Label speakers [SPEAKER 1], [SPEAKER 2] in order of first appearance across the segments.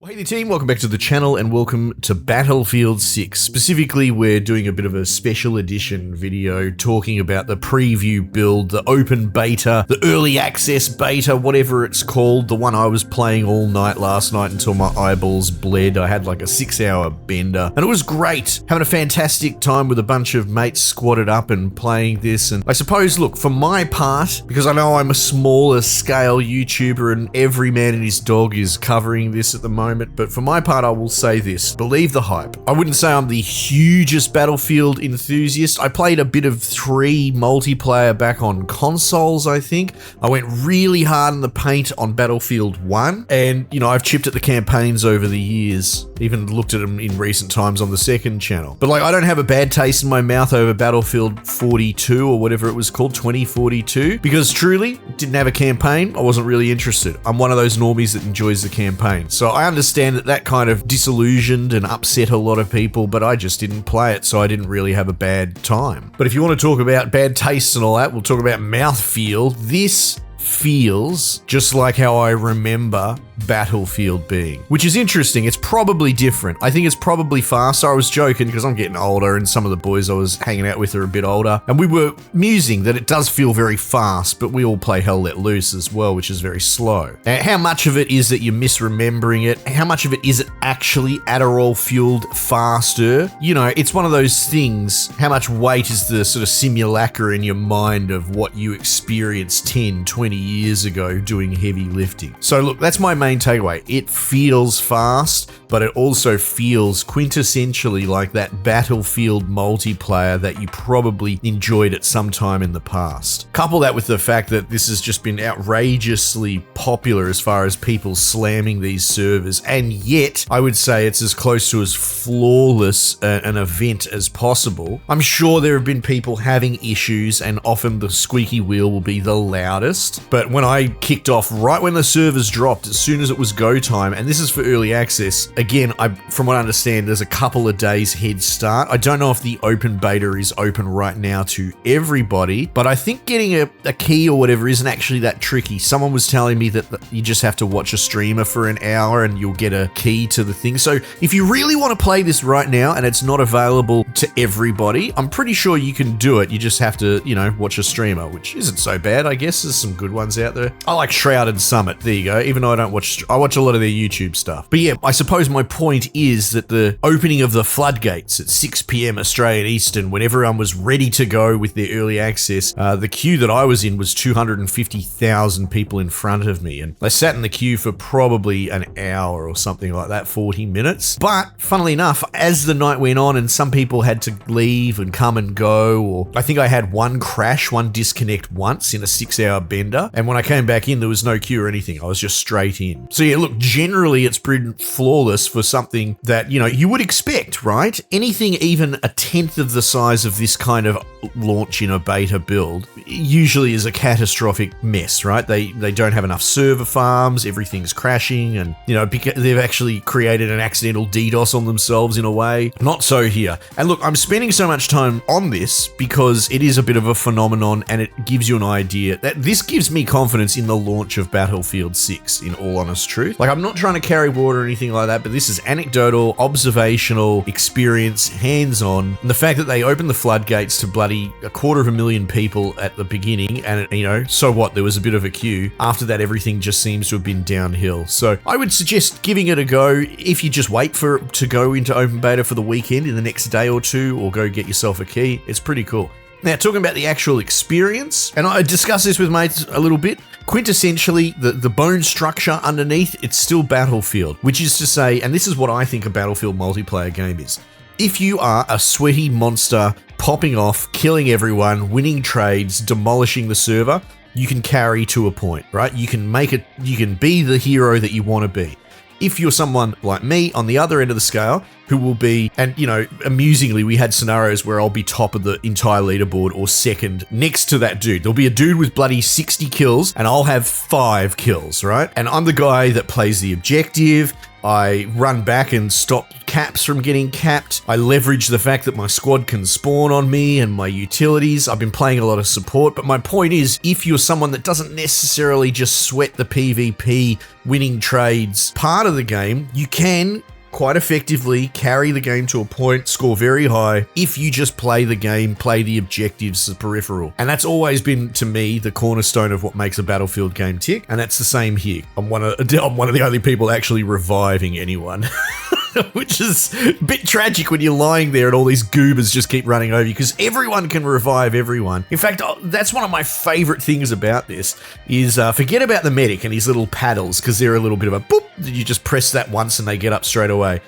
[SPEAKER 1] Hey there team, welcome back to the channel and welcome to Battlefield 6. Specifically, we're doing a bit of a special edition video talking about the preview build, the open beta, the early access beta, whatever it's called, the one I was playing all night last night until my eyeballs bled. I had like a 6-hour bender and it was great. Having a fantastic time with a bunch of mates squatted up and playing this. And I suppose, look, for my part, because I know I'm a smaller scale YouTuber and every man and his dog is covering this at the moment, but for my part, I will say this. Believe the hype. I wouldn't say I'm the hugest Battlefield enthusiast. I played a bit of 3 multiplayer back on consoles, I think. I went really hard in the paint on Battlefield 1, and, you know, I've chipped at the campaigns over the years. Even looked at them in recent times on the second channel. But, like, I don't have a bad taste in my mouth over Battlefield 42 or whatever it was called, 2042, because truly, didn't have a campaign. I wasn't really interested. I'm one of those normies that enjoys the campaign. So I understand that kind of disillusioned and upset a lot of people, but I just didn't play it, so I didn't really have a bad time. But if you want to talk about bad tastes and all that, we'll talk about mouthfeel. This feels just like how I remember Battlefield being, which is interesting. It's probably different. I think it's probably faster. I was joking because I'm getting older and some of the boys I was hanging out with are a bit older, and we were musing that it does feel very fast, but we all play Hell Let Loose as well, which is very slow. How much of it is that you're misremembering it? How much of it is it actually Adderall fueled faster? You know, it's one of those things. How much weight is the sort of simulacra in your mind of what you experienced 10, 20 years ago doing heavy lifting? So look, that's my main takeaway. It feels fast, but it also feels quintessentially like that Battlefield multiplayer that you probably enjoyed at some time in the past. Couple that with the fact that this has just been outrageously popular as far as people slamming these servers, and yet I would say it's as close to as flawless an event as possible. I'm sure there have been people having issues, and often the squeaky wheel will be the loudest, but when I kicked off right when the servers dropped, as soon as it was go time, and this is for early access, again, from what I understand, there's a couple of days head start. I don't know if the open beta is open right now to everybody, but I think getting a key or whatever isn't actually that tricky. Someone was telling me that you just have to watch a streamer for an hour and you'll get a key to the thing. So if you really want to play this right now and it's not available to everybody, I'm pretty sure you can do it. You just have to, you know, watch a streamer, which isn't so bad, I guess. There's some good ones out there. I like Shrouded Summit. There you go. Even though I watch a lot of their YouTube stuff. But yeah, I suppose my point is that the opening of the floodgates at 6 p.m. Australian Eastern, when everyone was ready to go with their early access, the queue that I was in was 250,000 people in front of me, and I sat in the queue for probably an hour or something like that, 40 minutes. But funnily enough, as the night went on and some people had to leave and come and go, or I think I had one disconnect once in a 6-hour bender, and when I came back in, there was no queue or anything. I was just straight in. So yeah, look, generally it's pretty flawless for something that, you know, you would expect, right? Anything even a tenth of the size of this kind of launch in a beta build usually is a catastrophic mess, right? They don't have enough server farms, everything's crashing, and, you know, they've actually created an accidental DDoS on themselves in a way. Not so here. And look, I'm spending so much time on this because it is a bit of a phenomenon and it gives you an idea that this gives me confidence in the launch of Battlefield 6, in all honest truth. Like, I'm not trying to carry water or anything like that, but this is anecdotal, observational experience, hands-on. And the fact that they opened the floodgates to bloody 250,000 people at the beginning, and, you know, so what? There was a bit of a queue. After that, everything just seems to have been downhill. So I would suggest giving it a go if you just wait for it to go into open beta for the weekend in the next day or two, or go get yourself a key. It's pretty cool. Now, talking about the actual experience, and I discussed this with mates a little bit, quintessentially, the bone structure underneath, it's still Battlefield, which is to say, and this is what I think a Battlefield multiplayer game is, if you are a sweaty monster popping off, killing everyone, winning trades, demolishing the server, you can carry to a point, right? You can be the hero that you want to be. If you're someone like me on the other end of the scale, who will be, and, you know, amusingly, we had scenarios where I'll be top of the entire leaderboard or second next to that dude. There'll be a dude with bloody 60 kills and I'll have 5 kills, right? And I'm the guy that plays the objective, I run back and stop caps from getting capped. I leverage the fact that my squad can spawn on me and my utilities. I've been playing a lot of support, but my point is, if you're someone that doesn't necessarily just sweat the PvP winning trades part of the game, you can quite effectively carry the game to a point, score very high, if you just play the game, play the objectives, the peripheral. And that's always been, to me, the cornerstone of what makes a Battlefield game tick, and that's the same here. I'm one of the only people actually reviving anyone. Which is a bit tragic when you're lying there and all these goobers just keep running over you, because everyone can revive everyone. In fact, that's one of my favorite things about this is forget about the medic and his little paddles, because they're a little bit of a boop. You just press that once and they get up straight away.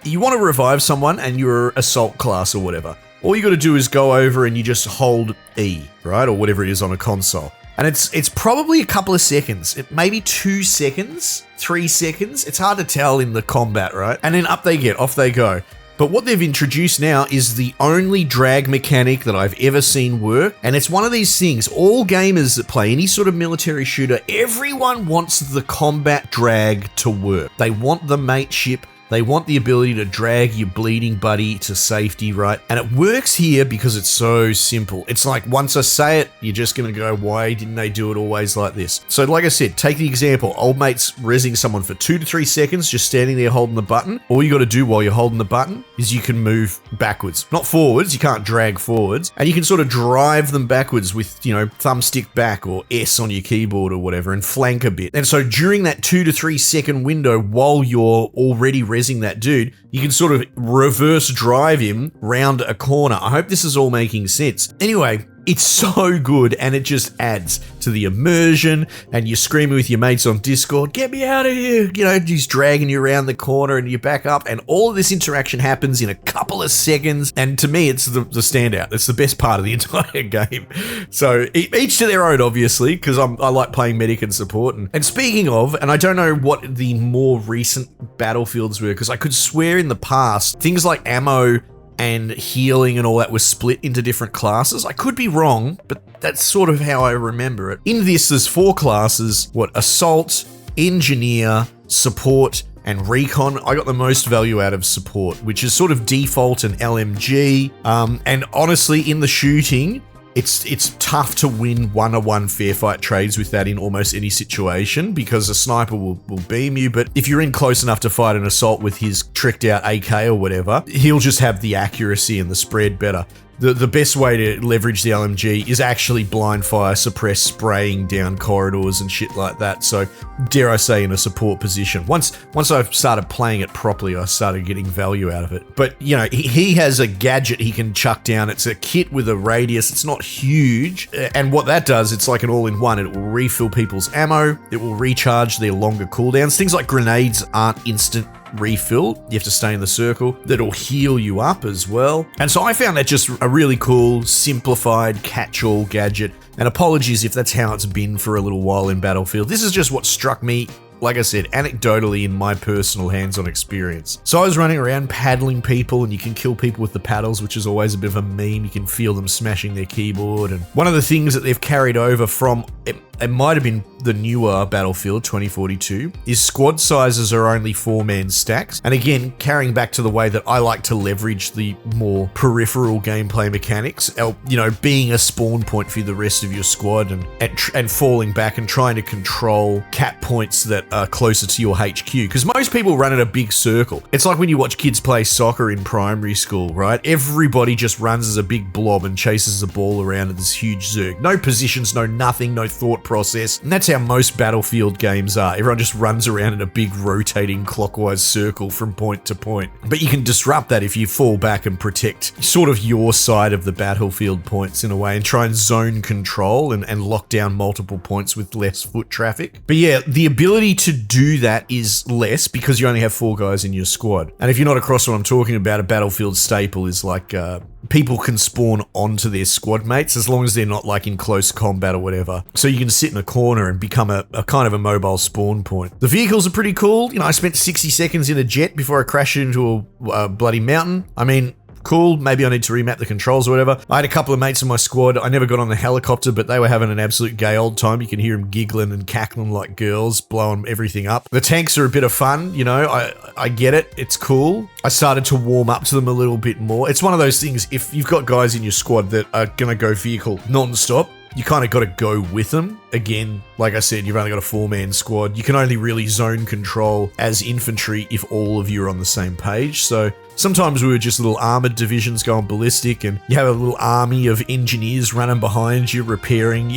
[SPEAKER 1] You want to revive someone and you're assault class or whatever. All you got to do is go over and you just hold E, right? Or whatever it is on a console. And it's probably a couple of seconds, maybe 2 seconds, 3 seconds. It's hard to tell in the combat, right? And then up they get, off they go. But what they've introduced now is the only drag mechanic that I've ever seen work. And it's one of these things, all gamers that play any sort of military shooter, everyone wants the combat drag to work. They want the mateship. They want the ability to drag your bleeding buddy to safety, right? And it works here because it's so simple. It's like, once I say it, you're just going to go, why didn't they do it always like this? So like I said, take the example, old mate's rezzing someone for 2 to 3 seconds, just standing there holding the button. All you got to do while you're holding the button is you can move backwards, not forwards. You can't drag forwards, and you can sort of drive them backwards with, thumbstick back or S on your keyboard or whatever, and flank a bit. And so during that 2 to 3 second window, while you're already that dude, you can sort of reverse drive him round a corner. I hope this is all making sense. Anyway, it's so good, and it just adds to the immersion, and you're screaming with your mates on Discord, get me out of here, he's dragging you around the corner and you back up, and all of this interaction happens in a couple of seconds, and to me it's the standout. It's the best part of the entire game. So each to their own, obviously, because I like playing medic and support. And speaking of, and I don't know what the more recent Battlefields were, because I could swear in the past things like ammo and healing and all that was split into different classes. I could be wrong, but that's sort of how I remember it. In this, there's 4 classes: assault, engineer, support, and recon. I got the most value out of support, which is sort of default and LMG. And honestly, in the shooting, it's tough to win one-on-one fair fight trades with that in almost any situation, because a sniper will beam you. But if you're in close enough to fight an assault with his tricked out AK or whatever, he'll just have the accuracy and the spread better. The best way to leverage the LMG is actually blind fire, suppress, spraying down corridors and shit like that. So, dare I say, in a support position. Once I started playing it properly, I started getting value out of it. But, he has a gadget he can chuck down. It's a kit with a radius. It's not huge. And what that does, it's like an all-in-one. It will refill people's ammo. It will recharge their longer cooldowns. Things like grenades aren't instant refill. You have to stay in the circle. That'll heal you up as well. And so I found that just a really cool, simplified catch-all gadget. And apologies if that's how it's been for a little while in Battlefield. This is just what struck me, like I said, anecdotally in my personal hands-on experience. So I was running around paddling people, and you can kill people with the paddles, which is always a bit of a meme. You can feel them smashing their keyboard. And one of the things that they've carried over from, it might have been the newer Battlefield 2042, is squad sizes are only 4-man stacks. And again, carrying back to the way that I like to leverage the more peripheral gameplay mechanics, being a spawn point for the rest of your squad, and falling back and trying to control cap points that are closer to your HQ. Because most people run in a big circle. It's like when you watch kids play soccer in primary school, right? Everybody just runs as a big blob and chases the ball around in this huge zerg. No positions, no nothing, no thought process. And that's how most Battlefield games are. Everyone just runs around in a big rotating clockwise circle from point to point. But you can disrupt that if you fall back and protect sort of your side of the battlefield points in a way, and try and zone control and lock down multiple points with less foot traffic. But yeah, the ability to do that is less because you only have 4 guys in your squad. And if you're not across what I'm talking about, a Battlefield staple is like people can spawn onto their squad mates as long as they're not like in close combat or whatever. So you can sit in a corner and become a kind of a mobile spawn point. The vehicles are pretty cool. I spent 60 seconds in a jet before I crashed into a bloody mountain. I mean, cool. Maybe I need to remap the controls or whatever. I had a couple of mates in my squad. I never got on the helicopter, but they were having an absolute gay old time. You can hear them giggling and cackling like girls, blowing everything up. The tanks are a bit of fun, you know, I get it. It's cool. I started to warm up to them a little bit more. It's one of those things, if you've got guys in your squad that are going to go vehicle non-stop, you kind of got to go with them. Again, like I said, you've only got a 4-man squad. You can only really zone control as infantry if all of you are on the same page. So sometimes we were just little armored divisions going ballistic, and you have a little army of engineers running behind you, repairing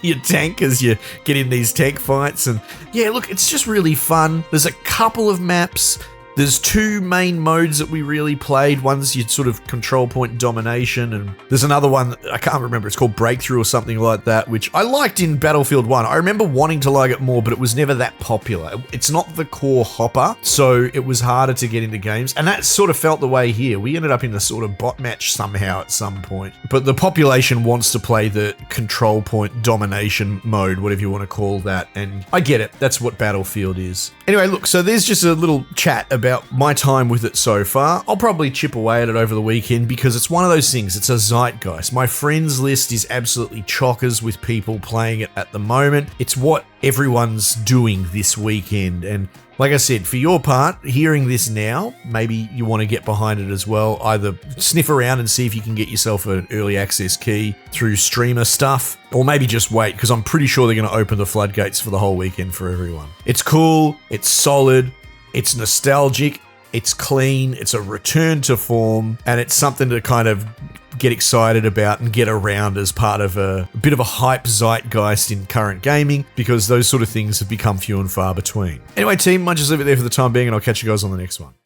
[SPEAKER 1] your tank as you get in these tank fights. And yeah, look, it's just really fun. There's a couple of maps. There's 2 main modes that we really played. One's your sort of control point domination, and there's another one, I can't remember, it's called Breakthrough or something like that, which I liked in Battlefield 1. I remember wanting to like it more, but it was never that popular. It's not the core hopper, so it was harder to get into games, and that sort of felt the way here. We ended up in a sort of bot match somehow at some point, but the population wants to play the control point domination mode, whatever you want to call that, and I get it. That's what Battlefield is. Anyway, look, so there's just a little chat about my time with it so far. I'll probably chip away at it over the weekend because it's one of those things, it's a zeitgeist. My friends list is absolutely chockers with people playing it at the moment. It's what everyone's doing this weekend, and like I said, for your part, hearing this now, maybe you want to get behind it as well. Either sniff around and see if you can get yourself an early access key through streamer stuff, or maybe just wait, because I'm pretty sure they're going to open the floodgates for the whole weekend for everyone. It's cool, it's solid, it's nostalgic, it's clean, it's a return to form, and it's something to kind of get excited about and get around as part of a bit of a hype zeitgeist in current gaming, because those sort of things have become few and far between. Anyway, team, might just leave it there for the time being, and I'll catch you guys on the next one.